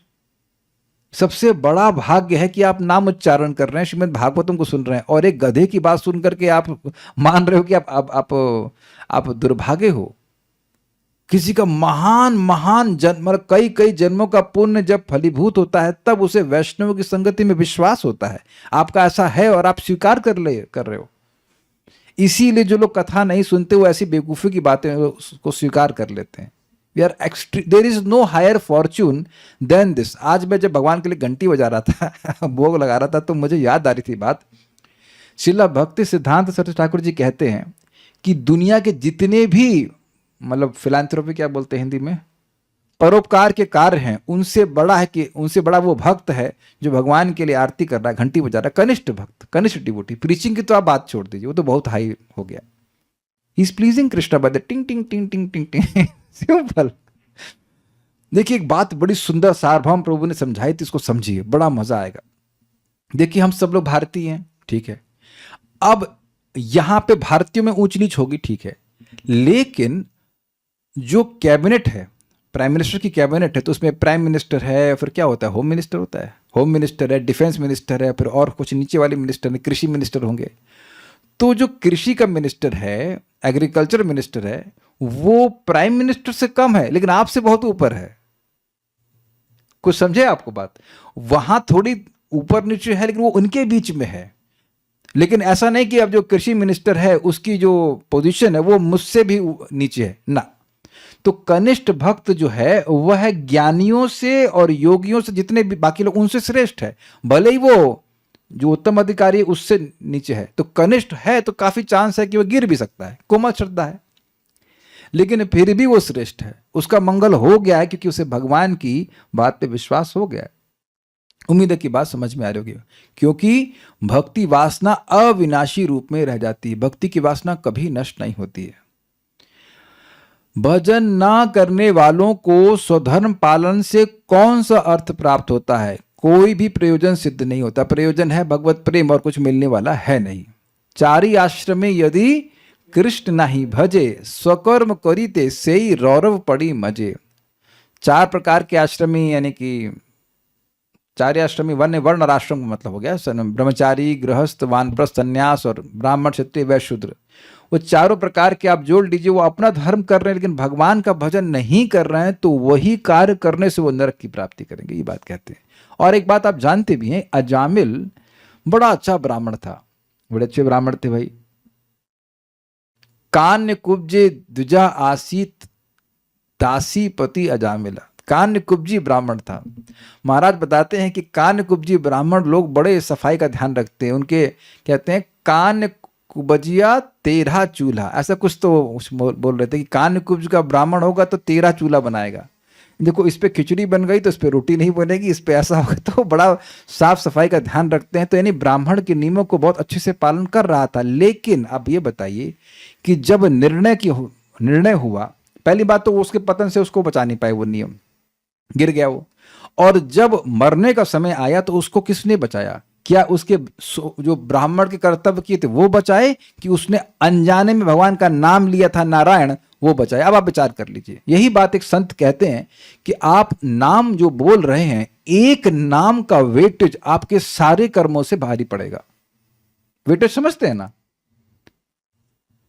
सबसे बड़ा भाग्य है कि आप नाम उच्चारण कर रहे हैं, श्रीमद् भागवतम को सुन रहे हैं, और एक गधे की बात सुन करके आप मान रहे हो कि आप दुर्भागे हो। किसी का महान जन्म, मतलब कई जन्मों का पुण्य जब फलीभूत होता है, तब उसे वैष्णव की संगति में विश्वास होता है। आपका ऐसा है और आप स्वीकार कर रहे हो। इसीलिए जो लोग कथा नहीं सुनते वो ऐसी बेवकूफी की बातें उसको स्वीकार कर लेते हैं। There is no higher fortune than this. आज मैं जब भगवान के लिए घंटी बजा रहा था भोग लगा रहा था, तो मुझे याद आ रही थी बात। श्रील भक्ति सिद्धांत सरस्वती ठाकुर जी कहते हैं कि दुनिया के जितने भी, मतलब फिलैंथ्रोपी क्या बोलते हैं हिंदी में, परोपकार के कार्य हैं उनसे बड़ा है कि उनसे बड़ा वो भक्त है जो भगवान के लिए आरती कर रहा है, घंटी बजा रहा है, कनिष्ठ भक्त, कनिष्ठ डिवोटी। प्रीचिंग की तो आप बात छोड़ दीजिए, वो तो बहुत हाई हो गया। He is pleasing Krishna by the टिंग टिंग टिंग टिंग टिंग टिंग। सिंपल। देखिए एक बात बड़ी सुंदर सार्वभौम प्रभु ने समझाई थी, इसको समझिए, बड़ा मजा आएगा। देखिए हम सब लोग भारतीय हैं, ठीक है। अब यहां पे भारतीयों में ऊंच नीच होगी, ठीक है, लेकिन जो कैबिनेट है, प्राइम मिनिस्टर की कैबिनेट है, तो उसमें प्राइम मिनिस्टर है, फिर क्या होता है, होम मिनिस्टर होता है, होम मिनिस्टर है, डिफेंस मिनिस्टर है, फिर और कुछ नीचे वाले मिनिस्टर है, कृषि मिनिस्टर होंगे। तो जो कृषि का मिनिस्टर है, एग्रीकल्चर मिनिस्टर है, वो प्राइम मिनिस्टर से कम है लेकिन आपसे बहुत ऊपर है। कुछ समझे आपको बात? वहां थोड़ी ऊपर नीचे है लेकिन वो उनके बीच में है। लेकिन ऐसा नहीं कि अब जो कृषि मिनिस्टर है उसकी जो पोजीशन है वो मुझसे भी नीचे है ना। तो कनिष्ठ भक्त जो है वह ज्ञानियों से और योगियों से, जितने भी बाकी लोग, उनसे श्रेष्ठ है। भले ही वो जो उत्तम अधिकारी उससे नीचे है, तो कनिष्ठ है तो काफी चांस है कि वह गिर भी सकता है, कोमल श्रद्धा है, लेकिन फिर भी वो श्रेष्ठ है। उसका मंगल हो गया है क्योंकि उसे भगवान की बात पे विश्वास हो गया है। उम्मीद है कि बात समझ में आ रही होगी, क्योंकि भक्ति वासना अविनाशी रूप में रह जाती है। भक्ति की वासना कभी नष्ट नहीं होती है। भजन ना करने वालों को स्वधर्म पालन से कौन सा अर्थ प्राप्त होता है? कोई भी प्रयोजन सिद्ध नहीं होता। प्रयोजन है भगवत प्रेम और कुछ मिलने वाला है नहीं। चारी आश्रम में यदि कृष्ण नहीं भजे, स्वकर्म करीते सेई रौरव पड़ी मजे। चार प्रकार के आश्रमी, यानी कि चार आश्रमी, वर्ण और आश्रम का मतलब हो गया ब्रह्मचारी, गृहस्थ, वानप्रस्थ, संन्यास और ब्राह्मण, क्षत्रिय, वैश्य, शूद्र। वो चारों प्रकार के आप जोड़ लीजिए, वो अपना धर्म कर रहे हैं लेकिन भगवान का भजन नहीं कर रहे हैं, तो वही कार्य करने से वो नरक की प्राप्ति करेंगे, ये बात कहते हैं। और एक बात आप जानते भी हैं, अजामिल बड़ा अच्छा ब्राह्मण था, बड़े अच्छे ब्राह्मण थे भाई। कान्य कुब्जे द्विजा आसीत दासी पति अजामिला। कान्य कुब्जी ब्राह्मण था। महाराज बताते हैं कि कान्य कुब्जी ब्राह्मण लोग बड़े सफाई का ध्यान रखते हैं। उनके कहते हैं कान्य कुब्जिया 13 चूल्हा, ऐसा कुछ तो बोल रहे थे कि कान्य कुब्ज का ब्राह्मण होगा तो 13 चूल्हा बनाएगा। देखो इस पे खिचड़ी बन गई तो इस पे रोटी नहीं बनेगी, इस पे ऐसा होगा, तो बड़ा साफ सफाई का ध्यान रखते हैं। तो यानी ब्राह्मण के नियमों को बहुत अच्छे से पालन कर रहा था। लेकिन अब ये बताइए कि जब निर्णय हुआ, पहली बात तो उसके पतन से उसको बचा नहीं पाए, वो नियम गिर गया वो। और जब मरने का समय आया तो उसको किसने बचाया? क्या उसके जो ब्राह्मण के कर्तव्य किए थे वो बचाए, कि उसने अनजाने में भगवान का नाम लिया था नारायण, वो बचाए? अब आप विचार कर लीजिए। यही बात एक संत कहते हैं कि आप नाम जो बोल रहे हैं, एक नाम का वेटेज आपके सारे कर्मों से भारी पड़ेगा। वेटेज समझते हैं ना?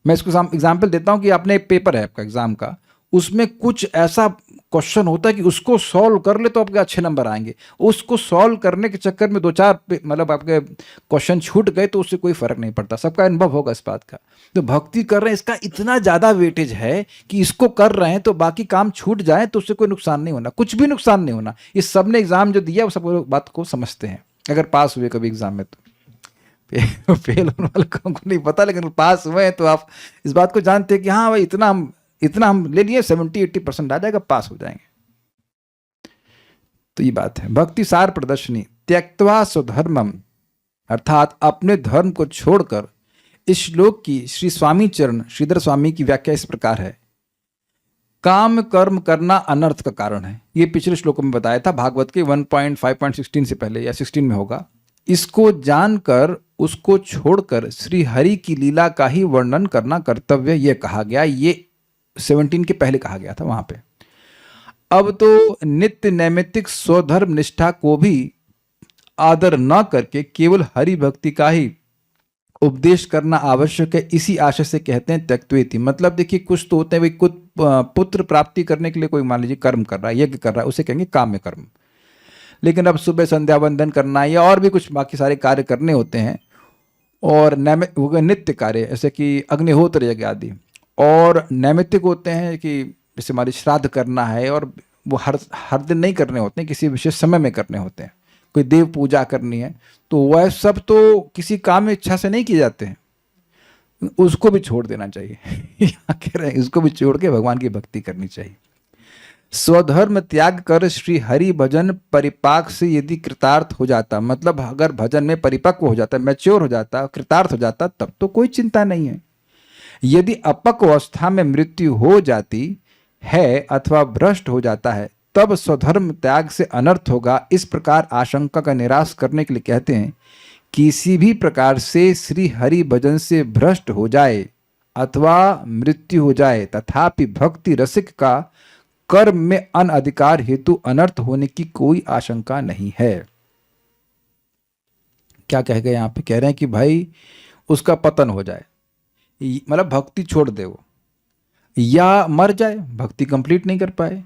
मैं इसको एग्जाम्पल देता हूं कि आपने एक पेपर है आपका एग्जाम का, उसमें कुछ ऐसा क्वेश्चन होता है कि उसको सॉल्व कर ले तो आपके अच्छे नंबर आएंगे। उसको सॉल्व करने के चक्कर में 2-4 मतलब आपके क्वेश्चन छूट गए तो उससे कोई फर्क नहीं पड़ता। सबका अनुभव होगा इस बात का। तो भक्ति कर रहे हैं, इसका इतना ज्यादा वेटेज है कि इसको कर रहे हैं तो बाकी काम छूट जाए तो उससे कोई नुकसान नहीं होना, कुछ भी नुकसान नहीं होना। इस सब ने एग्जाम जो दिया वो सब बात को समझते हैं। अगर पास हुए कभी एग्जाम में तो फेल होने वाले को नहीं पता, लेकिन पास हुए हैं तो आप इस बात को जानते हैं कि हाँ भाई इतना हम ले लिए, 70-80% आ जाएगा, पास हो जाएंगे। तो ये बात है। भक्ति सार प्रदर्शनी त्यक्त्वा स्वधर्मम, अर्थात अपने धर्म को छोड़कर। इस श्लोक की श्री स्वामी चरण श्रीधर स्वामी की व्याख्या इस प्रकार है: काम कर्म करना अनर्थ का कारण है। ये पिछले श्लोकों में बताया था, भागवत के 1.5.16 से पहले या 16 में होगा। इसको जानकर उसको छोड़कर श्री हरि की लीला का ही वर्णन करना कर्तव्य, यह कहा गया। ये 17 के पहले कहा गया था वहां पे। अब तो नित्य नैमित्तिक स्वधर्म निष्ठा को भी आदर न करके केवल हरि भक्ति का ही उपदेश करना आवश्यक है। इसी आशय से कहते हैं त्यक्त्वेति। मतलब देखिए कुछ तो होते हैं भाई, कुछ पुत्र प्राप्ति करने के लिए कोई मान लीजिए कर्म कर रहा है, यज्ञ कर रहा है, उसे कहेंगे काम्य कर्म। लेकिन अब सुबह संध्या वंदन करना या और भी कुछ बाकी सारे कार्य करने होते हैं, और नित्य कार्य जैसे कि अग्निहोत्र यज्ञ आदि, और नैमित्तिक होते हैं कि जैसे हमारी श्राद्ध करना है, और वो हर दिन नहीं करने होते हैं, किसी विशेष समय में करने होते हैं। कोई देव पूजा करनी है तो वह सब तो किसी काम में इच्छा से नहीं किए जाते हैं, उसको भी छोड़ देना चाहिए। यहाँ कह रहे हैं इसको भी छोड़ के भगवान की भक्ति करनी चाहिए। स्वधर्म त्याग कर श्री हरि भजन परिपाक से यदि कृतार्थ हो जाता, मतलब अगर भजन में परिपक्व हो जाता, मैच्योर हो जाता, कृतार्थ हो जाता, तब तो कोई चिंता नहीं है। यदि अपक्व अवस्था में मृत्यु हो जाती है अथवा भ्रष्ट हो जाता है, तब स्वधर्म त्याग से अनर्थ होगा। इस प्रकार आशंका का निराश करने के लिए कहते हैं, किसी भी प्रकार से श्री हरि भजन से भ्रष्ट हो जाए अथवा मृत्यु हो जाए, तथापि भक्ति रसिक का कर्म में अनधिकार हेतु अनर्थ होने की कोई आशंका नहीं है। क्या कह गए यहां पे? कह रहे हैं कि भाई उसका पतन हो जाए, मतलब भक्ति छोड़ दे वो, या मर जाए, भक्ति कंप्लीट नहीं कर पाए,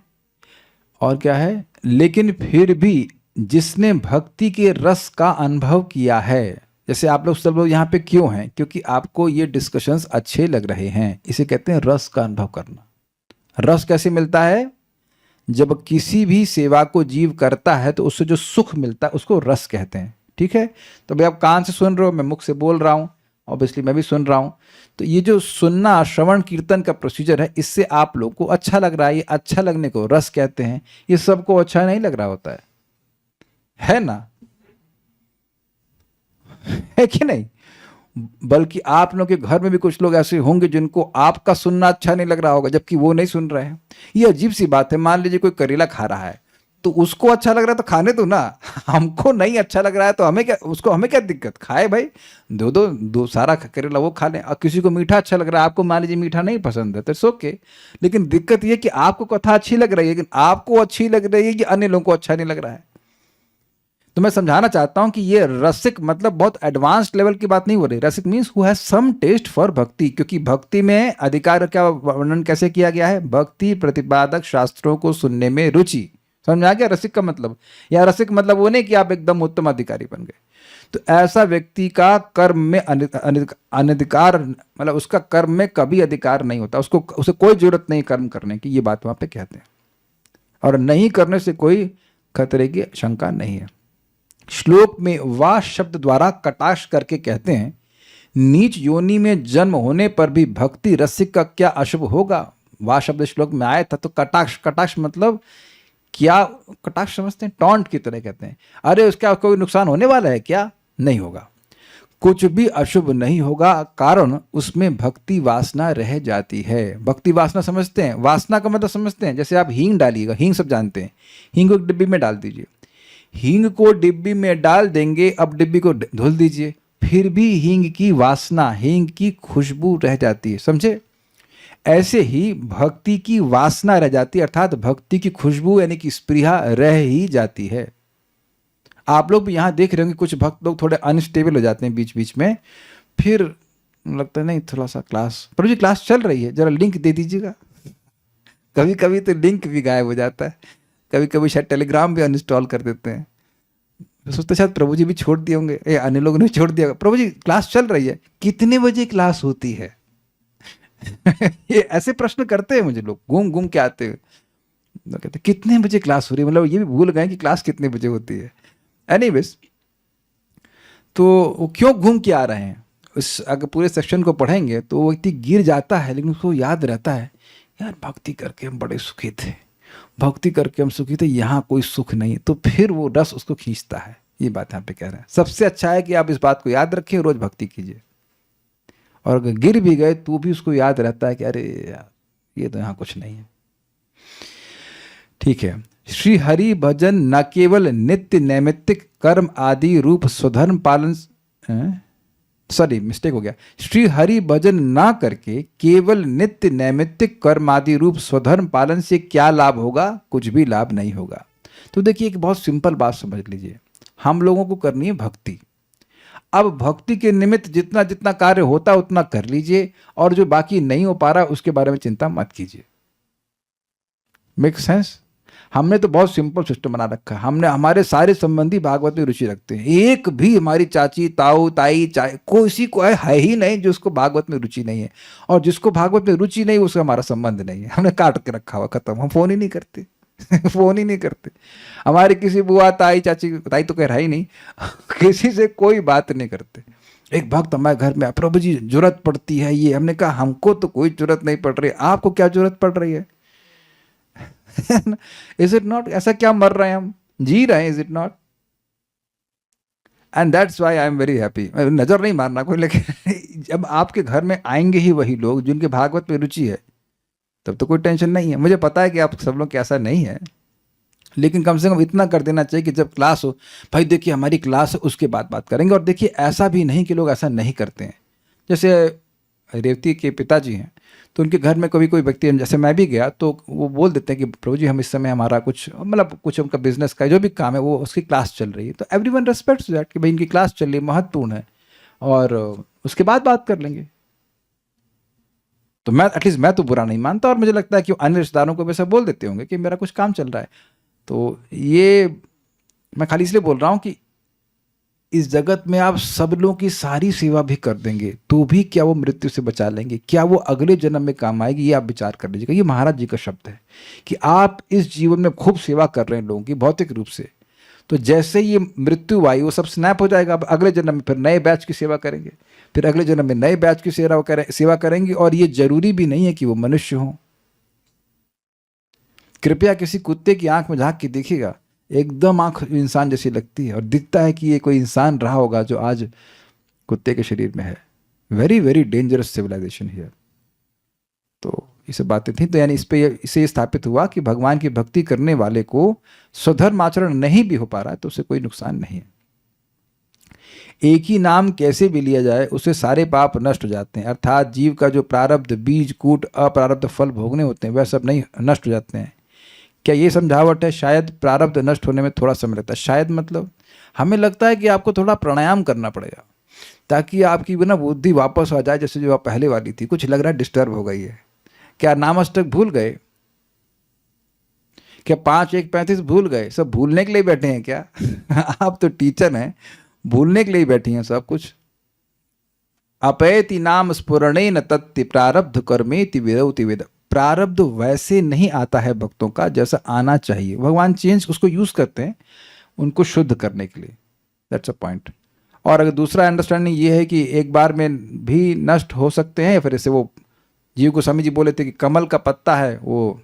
और क्या है, लेकिन फिर भी जिसने भक्ति के रस का अनुभव किया है, जैसे आप लोग सब लोग यहाँ पे क्यों हैं? क्योंकि आपको ये डिस्कशंस अच्छे लग रहे हैं, इसे कहते हैं रस का अनुभव करना। रस कैसे मिलता है? जब किसी भी सेवा को जीव करता है तो उससे जो सुख मिलता है उसको रस कहते हैं। ठीक है, तो भाई आप कान से सुन रहे हो, मैं मुख से बोल रहा हूँ, ऑब्वियसली मैं भी सुन रहा हूँ, तो ये जो सुनना, श्रवण कीर्तन का प्रोसीजर है, इससे आप लोग को अच्छा लग रहा है, ये अच्छा लगने को रस कहते हैं। ये सबको अच्छा नहीं लग रहा होता है ना? है कि नहीं? बल्कि आप लोग के घर में भी कुछ लोग ऐसे होंगे जिनको आपका सुनना अच्छा नहीं लग रहा होगा, जबकि वो नहीं सुन रहे हैं। ये अजीब सी बात है। मान लीजिए कोई करेला खा रहा है, तो उसको अच्छा लग रहा है तो खाने दो ना। हमको नहीं अच्छा लग रहा है तो हमें क्या, उसको हमें क्या दिक्कत? खाए भाई, दो सारा करेला वो खा लें। और किसी को मीठा अच्छा लग रहा है, आपको मान लीजिए मीठा नहीं पसंद है तो इट्स ओके। लेकिन दिक्कत ये कि आपको कथा अच्छी लग रही है, लेकिन आपको अच्छी लग रही है कि अन्य लोगों को अच्छा नहीं लग रहा है। तो मैं समझाना चाहता हूं कि ये रसिक मतलब बहुत एडवांस्ड लेवल की बात नहीं हो रही। Rasik means who has some taste for bhakti, क्योंकि भक्ति में अधिकार का वर्णन कैसे किया गया है? भक्ति प्रतिपादक शास्त्रों को सुनने में रुचि। समझ आ गया रसिक का मतलब? या रसिक मतलब वो नहीं कि आप एकदम उत्तम अधिकारी बन गए। तो ऐसा व्यक्ति का कर्म में अनधिकार, मतलब उसका कर्म में कभी अधिकार नहीं होता, उसको उसे कोई जरूरत नहीं कर्म करने की, ये बात वहां पे कहते हैं। और नहीं करने से कोई खतरे की शंका नहीं है। श्लोक में वा शब्द द्वारा कटाक्ष करके कहते हैं, नीच योनि में जन्म होने पर भी भक्ति रसिक का क्या अशुभ होगा? वा शब्द श्लोक में आया था, तो कटाक्ष, कटाक्ष मतलब क्या? कटाक्ष समझते हैं, टॉन्ट की तरह कहते हैं, अरे उसका कोई नुकसान होने वाला है क्या? नहीं होगा, कुछ भी अशुभ नहीं होगा, कारण उसमें भक्ति वासना रह जाती है। भक्ति वासना समझते हैं? वासना का मतलब समझते हैं? जैसे आप हींग डालिएगा, हींग सब जानते हैं, हींग को एक डिब्बी में डाल दीजिए, हींग को डिब्बी में डाल देंगे, अब डिब्बी को धुल दीजिए, फिर भी हींग की वासना, हींग की खुशबू रह जाती है। समझे? ऐसे ही भक्ति की वासना रह जाती है, अर्थात भक्ति की खुशबू यानी कि स्पृहा रह ही जाती है। आप लोग भी यहाँ देख रहे होंगे कुछ भक्त लोग थोड़े अनस्टेबल हो जाते हैं बीच बीच में, फिर लगता है नहीं थोड़ा सा क्लास, प्रभु जी क्लास चल रही है, जरा लिंक दे दीजिएगा। कभी कभी तो लिंक भी गायब हो जाता है, कभी कभी शायद टेलीग्राम भी अनइंस्टॉल कर देते हैं। सोचते शायद प्रभु जी भी छोड़ दिए होंगे, अन्य लोगों ने छोड़ दिया। प्रभु जी क्लास चल रही है, कितने बजे क्लास होती है? ये ऐसे प्रश्न करते हैं मुझे लोग, घूम घूम के आते हैं, कहते कितने बजे क्लास हो रही है, मतलब ये भी भूल गए कि क्लास कितने बजे होती है। एनीवेज, तो वो क्यों घूम के आ रहे हैं? उस अगर पूरे सेक्शन को पढ़ेंगे तो वो व्यक्ति गिर जाता है, लेकिन उसको याद रहता है यार भक्ति करके हम बड़े सुखी थे, भक्ति करके हम सुखी थे, यहाँ कोई सुख नहीं, तो फिर वो रस उसको खींचता है। ये बात यहाँ पे कह रहे हैं। सबसे अच्छा है कि आप इस बात को याद रखें, रोज भक्ति कीजिए, और अगर गिर भी गए तो भी उसको याद रहता है कि अरे यार ये तो यहाँ कुछ नहीं है। ठीक है, श्री हरि भजन न केवल नित्य नैमित्तिक कर्म आदि रूप स्वधर्म पालन, सॉरी मिस्टेक हो गया, श्री हरि भजन ना करके केवल नित्य नैमित्तिक कर्म आदि रूप स्वधर्म पालन से क्या लाभ होगा? कुछ भी लाभ नहीं होगा। तो देखिए एक बहुत सिंपल बात समझ लीजिए, हम लोगों को करनी है भक्ति। अब भक्ति के निमित्त जितना जितना कार्य होता है उतना कर लीजिए, और जो बाकी नहीं हो पा रहा उसके बारे में चिंता मत कीजिए। Make sense? हमने तो बहुत सिंपल सिस्टम बना रखा है। हमने, हमारे सारे संबंधी भागवत में रुचि रखते हैं, एक भी हमारी चाची ताऊ ताई किसी को है ही नहीं जो उसको भागवत में रुचि नहीं है, और जिसको भागवत में रुचि नहीं उसका हमारा संबंध नहीं है। हमने काट के रखा हुआ, खत्म, हम फोन ही नहीं करते। फोन ही नहीं करते। हमारे किसी बुआ ताई चाची, ताई तो कह रहा ही नहीं, किसी से कोई बात नहीं करते। एक भक्त हमारे घर में, प्रभु जी जरूरत पड़ती है ये, हमने कहा हमको तो कोई जरूरत नहीं पड़ रही, आपको क्या जरूरत पड़ रही है? Is it not? ऐसा क्या मर रहे हैं हम, जी रहे हैं, is it not? And that's why I am very happy. नजर नहीं मारना कोई, लेकिन जब आपके घर में आएंगे ही वही लोग जिनके भागवत में रुचि है, तब तो कोई टेंशन नहीं है। मुझे पता है कि आप सब लोग के ऐसा नहीं है, लेकिन कम से कम इतना कर देना चाहिए कि जब क्लास हो, भाई देखिए हमारी क्लास है, उसके बाद बात करेंगे। और देखिए ऐसा भी नहीं कि लोग ऐसा नहीं करते हैं। जैसे रेवती के पिताजी हैं, तो उनके घर में कभी कोई व्यक्ति, जैसे मैं भी गया, तो वो बोल देते हैं कि प्रभु जी हम इस समय हमारा कुछ, मतलब कुछ उनका बिजनेस का जो भी काम है वो उसकी क्लास चल रही है, तो एवरीवन रेस्पेक्ट्स दैट कि भाई इनकी क्लास चल रही है, महत्वपूर्ण है, और उसके बाद बात कर लेंगे। तो मैं एटलीस्ट मैं तो बुरा नहीं मानता, और मुझे लगता है कि अन्य रिश्तेदारों को वैसा बोल देते होंगे कि मेरा कुछ काम चल रहा है। तो ये मैं खाली इसलिए बोल रहा हूँ कि इस जगत में आप सब लोगों की सारी सेवा भी कर देंगे तो भी क्या वो मृत्यु से बचा लेंगे? क्या वो अगले जन्म में काम आएगी? ये आप विचार कर लीजिएगा। ये महाराज जी का शब्द है कि आप इस जीवन में खूब सेवा कर रहे हैं लोगों की भौतिक रूप से, तो जैसे ये मृत्यु आई वो सब स्नैप हो जाएगा। अब अगले जन्म में फिर नए बैच की सेवा करेंगे, फिर अगले जन्म में नए बैच की सेवा करेंगे। और ये जरूरी भी नहीं है कि वो मनुष्य हो। कृपया किसी कुत्ते की आंख में झांक के देखिएगा, एकदम आंख इंसान जैसी लगती है, और दिखता है कि ये कोई इंसान रहा होगा जो आज कुत्ते के शरीर में है। Very very dangerous civilization here. तो ये सब बातें थी। तो यानी इससे ये स्थापित हुआ कि भगवान की भक्ति करने वाले को स्वधर्म आचरण नहीं भी हो पा रहा है तो उससे कोई नुकसान नहीं है। एक ही नाम कैसे भी लिया जाए उससे सारे पाप नष्ट हो जाते हैं, अर्थात जीव का जो प्रारब्ध बीज कूट अप्रारब्ध फल भोगने होते हैं वह सब नहीं नष्ट हो जाते हैं। क्या ये समझावट है? शायद प्रारब्ध नष्ट होने में थोड़ा समय लगता है। शायद मतलब हमें लगता है कि आपको थोड़ा प्राणायाम करना पड़ेगा ताकि आपकी ना बुद्धि वापस आ जाए, जैसे जो आप पहले वाली थी। कुछ लग रहा है डिस्टर्ब हो गई है। क्या नाम अष्टक भूल गए? क्या 5 1 35 भूल गए? सब भूलने के लिए बैठे हैं क्या? आप तो टीचर हैं, भूलने के लिए बैठी हैं सब कुछ। अपैति नाम स्फुरणेन तत्ति प्रारब्ध कर्मेति विरौति वेद। प्रारब्ध वैसे नहीं आता है भक्तों का जैसा आना चाहिए। भगवान चेंज उसको यूज करते हैं उनको शुद्ध करने के लिए। That's a point. और अगर दूसरा अंडरस्टैंडिंग ये है कि एक बार में भी नष्ट हो सकते हैं, या फिर ऐसे वो जीव गोस्वामी जी बोले थे कि कमल का पत्ता है, वो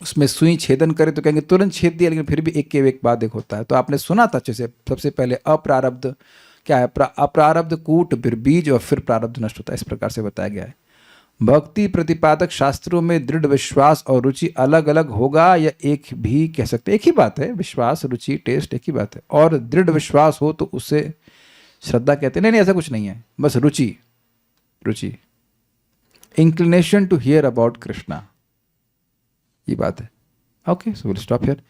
उसमें सुई छेदन करे तो कहेंगे तुरंत छेद दिया, लेकिन फिर भी एक के एक बाद एक होता है। तो आपने सुना था अच्छे से, सबसे पहले अप्रारब्ध क्या है, अप्रारब्ध कूट, फिर बीज, और फिर प्रारब्ध नष्ट होता है। इस प्रकार से बताया गया है। भक्ति प्रतिपादक शास्त्रों में दृढ़ विश्वास और रुचि अलग अलग होगा या एक भी कह सकते? एक ही बात है। विश्वास, रुचि, टेस्ट एक ही बात है। और दृढ़ विश्वास हो तो उससे श्रद्धा कहते हैं। नहीं, ऐसा कुछ नहीं है, बस रुचि। रुचि, inclination to hear about Krishna, ये बात है। Okay, so will stop here.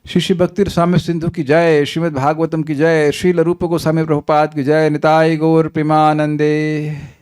Shri Shri Bhakti Swami Sindhu की जय, श्रीमद् भागवतम की जय, श्रील रूप गोस्वामी प्रभुपाद की जय, निताय गौर प्रेमानंदे।